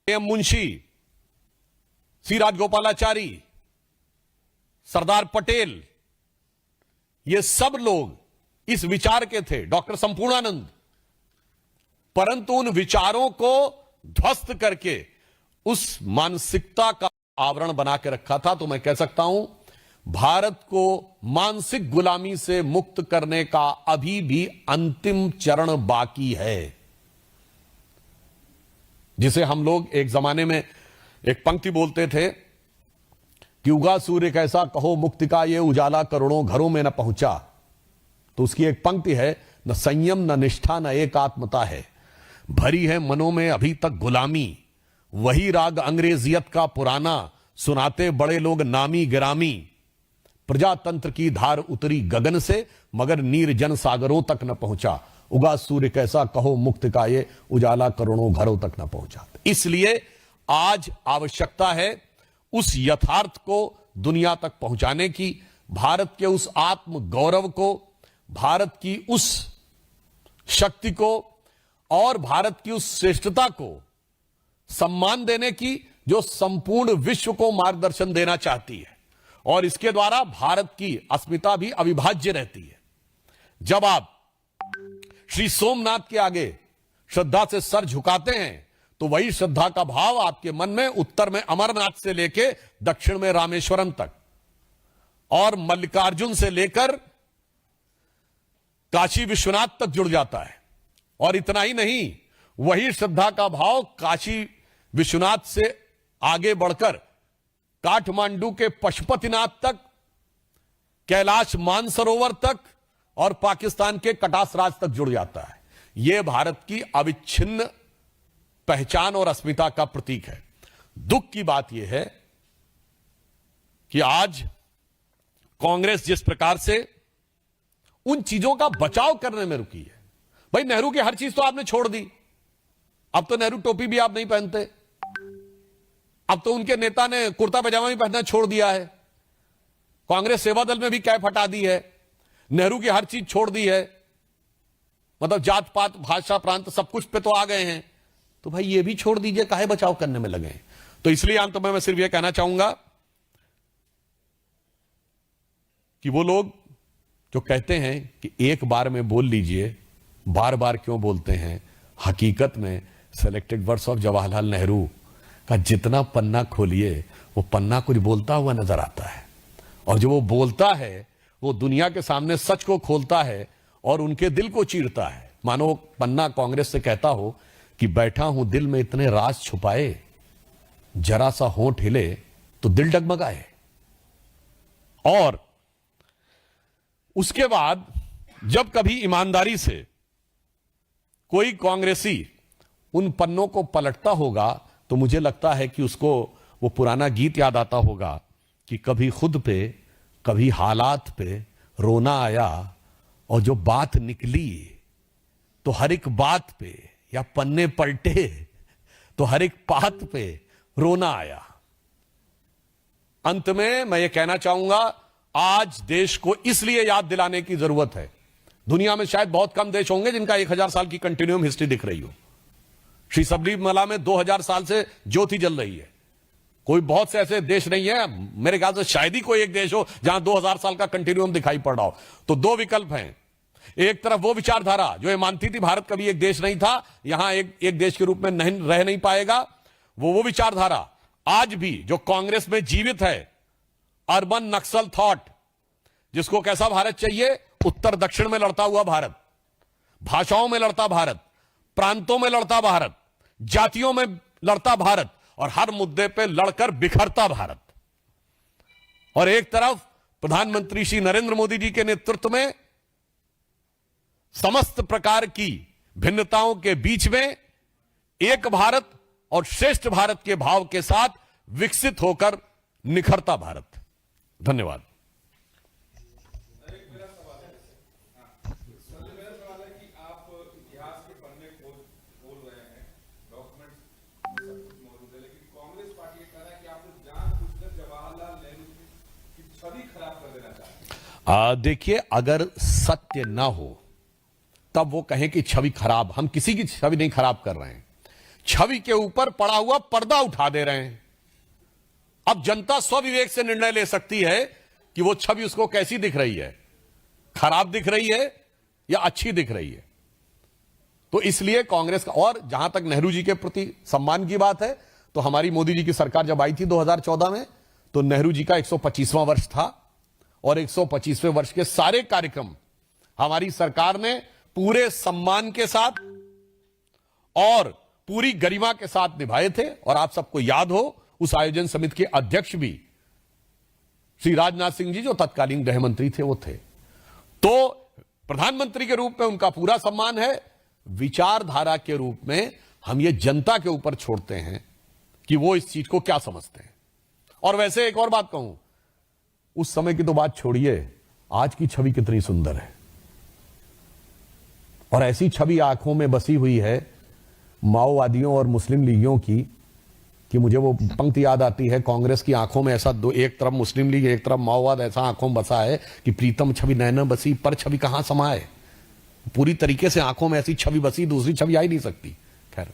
M Munshi, सी राजगोपालाचारी, सरदार पटेल, ये सब लोग इस विचार के थे, डॉक्टर संपूर्णानंद। परंतु उन विचारों को ध्वस्त करके उस मानसिकता का आवरण बना के रखा था। तो मैं कह सकता हूं, भारत को मानसिक गुलामी से मुक्त करने का अभी भी अंतिम चरण बाकी है, जिसे हम लोग एक जमाने में एक पंक्ति बोलते थे कि उगा सूर्य कैसा कहो मुक्ति का ये उजाला करोड़ों घरों में न पहुंचा। तो उसकी एक पंक्ति है, न संयम न निष्ठा न एकात्मता है, भरी है मनों में अभी तक गुलामी, वही राग अंग्रेजियत का पुराना, सुनाते बड़े लोग नामी गिरामी, प्रजातंत्र की धार उतरी गगन से मगर नीर जन सागरों तक न पहुंचा, उगा सूर्य कैसा कहो मुक्ति का ये उजाला करोड़ों घरों तक न पहुंचा। इसलिए आज आवश्यकता है उस यथार्थ को दुनिया तक पहुंचाने की, भारत के उस आत्म गौरव को, भारत की उस शक्ति को और भारत की उस श्रेष्ठता को सम्मान देने की, जो संपूर्ण विश्व को मार्गदर्शन देना चाहती है। और इसके द्वारा भारत की अस्मिता भी अविभाज्य रहती है। जब आप श्री सोमनाथ के आगे श्रद्धा से सर झुकाते हैं तो वही श्रद्धा का भाव आपके मन में उत्तर में अमरनाथ से लेकर दक्षिण में रामेश्वरम तक और मल्लिकार्जुन से लेकर काशी विश्वनाथ तक जुड़ जाता है। और इतना ही नहीं, वही श्रद्धा का भाव काशी विश्वनाथ से आगे बढ़कर काठमांडू के पशुपतिनाथ तक, कैलाश मानसरोवर तक और पाकिस्तान के कटास राज तक जुड़ जाता है। यह भारत की अविच्छिन्न पहचान और अस्मिता का प्रतीक है। दुख की बात यह है कि आज कांग्रेस जिस प्रकार से उन चीजों का बचाव करने में रुकी है। भाई, नेहरू की हर चीज तो आपने छोड़ दी, अब तो नेहरू टोपी भी आप नहीं पहनते, अब तो उनके नेता ने कुर्ता पैजामा भी पहनना छोड़ दिया है, कांग्रेस सेवा दल में भी कैप हटा दी है, नेहरू की हर चीज छोड़ दी है, मतलब जात पात भाषा प्रांत सब कुछ पे तो आ गए हैं। तो भाई ये भी छोड़ दीजिए, काहे बचाव करने में लगे हैं। तो इसलिए अंत में मैं सिर्फ यह कहना चाहूंगा कि वो लोग जो कहते हैं कि एक बार में बोल लीजिए, बार बार क्यों बोलते हैं। हकीकत में selected words of Jawaharlal Nehru का जितना पन्ना खोलिए वो पन्ना कुछ बोलता हुआ नजर आता है, और जो वो बोलता है वो दुनिया के सामने सच को खोलता है और उनके दिल को चीरता है। मानो पन्ना कांग्रेस से कहता हो कि बैठा हूं दिल में इतने राज छुपाए, जरा सा होंठ हिले तो दिल डगमगाए। और उसके बाद जब कभी ईमानदारी से कोई कांग्रेसी उन पन्नों को पलटता होगा तो मुझे लगता है कि उसको वो पुराना गीत याद आता होगा कि कभी खुद पे कभी हालात पे रोना आया, और जो बात निकली तो हर एक बात पे, या पन्ने पलटे तो हर एक बात पे रोना आया। अंत में मैं ये कहना चाहूंगा, आज देश को इसलिए याद दिलाने की जरूरत है। दुनिया में शायद बहुत कम देश होंगे जिनका 1000 साल की कंटिन्यूम हिस्ट्री दिख रही हो। श्री सबरीमला में 2000 साल से ज्योति जल रही है। कोई बहुत से ऐसे देश नहीं है, मेरे ख्याल से शायद ही कोई एक देश हो जहां 2000 साल का कंटिन्यूम दिखाई पड़ रहा हो। तो दो विकल्प हैं, एक तरफ वो विचारधारा जो ये मानती थी भारत कभी एक देश नहीं था, यहां एक देश के रूप में रह नहीं पाएगा, वो विचारधारा आज भी जो कांग्रेस में जीवित है, अर्बन नक्सल थॉट, जिसको कैसा भारत चाहिए, उत्तर दक्षिण में लड़ता हुआ भारत, भाषाओं में लड़ता भारत, प्रांतों में लड़ता भारत, जातियों में लड़ता भारत, और हर मुद्दे पे लड़कर बिखरता भारत। और एक तरफ प्रधानमंत्री श्री नरेंद्र मोदी जी के नेतृत्व में समस्त प्रकार की भिन्नताओं के बीच में एक भारत और श्रेष्ठ भारत के भाव के साथ विकसित होकर निखरता भारत। धन्यवाद। मेरा सवाल है कि आप इतिहास के पन्ने खोल रहे हैं, डॉक्यूमेंट्स में सब कुछ मौजूद है, लेकिन कांग्रेस पार्टी कह रहा है कि आप जानबूझकर जवाहरलाल नेहरू की छवि खराब कर देना चाहते हैं। देखिए, अगर सत्य ना हो तब वो कहें कि छवि खराब, हम किसी की छवि नहीं खराब कर रहे हैं। छवि के ऊपर पड़ा हुआ पर्दा उठा दे रहे हैं। अब जनता स्वविवेक से निर्णय ले सकती है कि वो छवि उसको कैसी दिख रही है, खराब दिख रही है या अच्छी दिख रही है। तो इसलिए कांग्रेस का, और जहां तक नेहरू जी के प्रति सम्मान की बात है, तो हमारी मोदी जी की सरकार जब आई थी 2014 में, तो नेहरू जी का 125वां वर्ष था और 125वें वर्ष के सारे कार्यक्रम हमारी सरकार ने पूरे सम्मान के साथ और पूरी गरिमा के साथ निभाए थे। और आप सबको याद हो, उस आयोजन समिति के अध्यक्ष भी श्री राजनाथ सिंह जी, जो तत्कालीन गृह मंत्री थे, वो थे। तो प्रधानमंत्री के रूप में उनका पूरा सम्मान है। विचारधारा के रूप में हम ये जनता के ऊपर छोड़ते हैं कि वो इस चीज को क्या समझते हैं। और वैसे एक और बात कहूं, उस समय की तो बात छोड़िए, आज की छवि कितनी सुंदर है। और ऐसी छवि आंखों में बसी हुई है माओवादियों और मुस्लिम लीगियों की, कि मुझे वो पंक्ति याद आती है, कांग्रेस की आंखों में ऐसा दो, एक तरफ मुस्लिम लीग एक तरफ माओवाद, ऐसा आंखों में बसा है कि प्रीतम छवि नैना बसी पर छवि कहां समाए। पूरी तरीके से आंखों में ऐसी छवि बसी, दूसरी छवि आ ही नहीं सकती। खैर,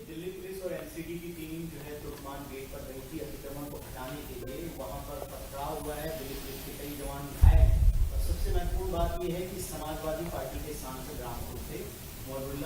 दिल्ली पुलिस और एनसीबी की टीम जो है तुर्कमान गेट पर रही थी अतिक्रमण को हटाने के लिए, वहां पर पथराव हुआ है, दिल्ली पुलिस के कई जवान घायल। और सबसे महत्वपूर्ण बात यह है कि समाजवादी पार्टी के सांसद रामपुर से मौलुल्ला